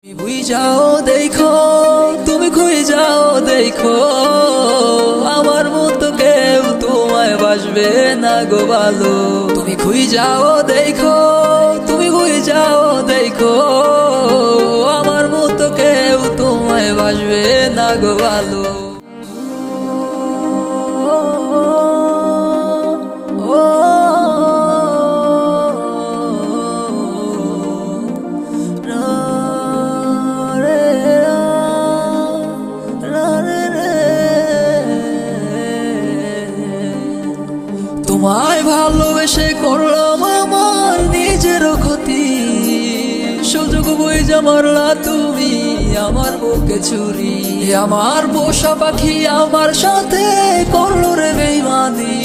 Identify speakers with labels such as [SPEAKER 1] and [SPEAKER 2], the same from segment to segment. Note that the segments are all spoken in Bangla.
[SPEAKER 1] ভুই যাও দেখো, তুমি খুই যাও দেখো, আমার মতো কেউ তোমায় বাসবে না গো ভালো। তুমি খুই যাও দেখো, তুমি খুই যাও দেখো, আমার মতো কেউ তোমায় বাসবে না গো ভালো। তোমায় ভালোবেসে করলাম আমার নিজের ক্ষতি, সুযোগ বুঝে মারলা তুমি আমার বুকে ছুরি। আমার পোষা পাখি আমার সাথে করলো রে বেইমানি,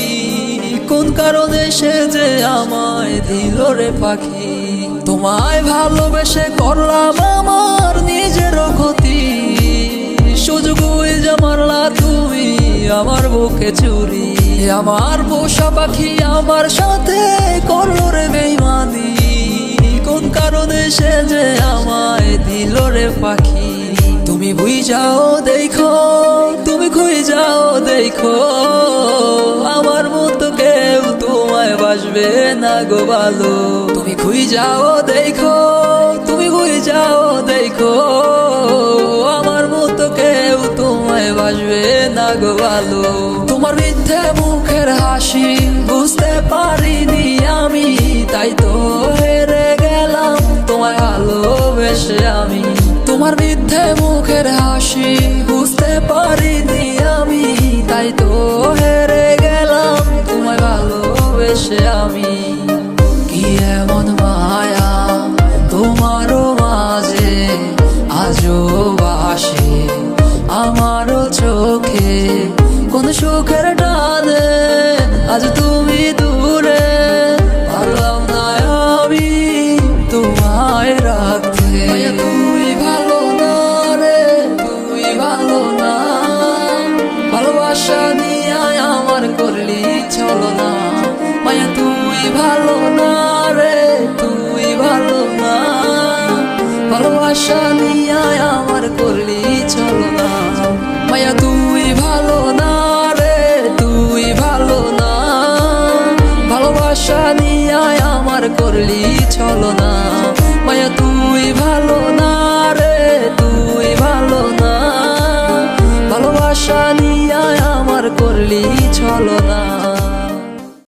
[SPEAKER 1] কোন কারণে সে যে আমায় দিল রে পাখি। তোমায় ভালোবেসে করলাম আমার নিজের ক্ষতি, সুযোগ বুঝে মারলা তুমি আমার বুকে ছুরি। আমার পোষা পাখি আমার সাথে করলো রে বেইমানি, কোন কারণে সে যে আমায় দিল রে পাখি। তুমি ভুই যাও দেখো, তুমি খুই যাও দেখো, আমার মতো কেউ তোমায় বাসবে না গো ভালো। তুমি খুই যাও দেখো, তুমি খুই যাও দেখো, আমার মতো কেউ তোমায় বাসবে না গো ভালো। তোমার মিথ্যে মুখের হাসি বুঝতে পারিনি আমি, তাই তো হেরে গেলাম তোমায় ভালোবেসে আমি। তোমার মিথ্যে মুখের হাসি বুঝতে পারিনি আমি, তাই তো হেরে গেলাম তোমায় ভালোবেসে আমি। কি এমন মায়া তোমারও মাঝে আজও বাসে আমারও চোখে, কোন সুখের টানে আজ তুমি দূরে, পারলাম না আমি তোমায় রাখতে। তুই ভালো না রে, তুই ভালো না, ভালোবাসা নিয়ে আমার করলি চলো না। মায়া তুই ভালো না রে, তুই ভালো না, ভালোবাসা নিয়ে আমার করলি চলো না। মায়া তুই ভালো না রে, তুই ভালো না, ভালোবাসা নিয়ে আমার করলি চলো না। মায়া তুই ভালো না রে, তুই ভালো না, ভালোবাসা নিয়ে আমার করলি চলো না।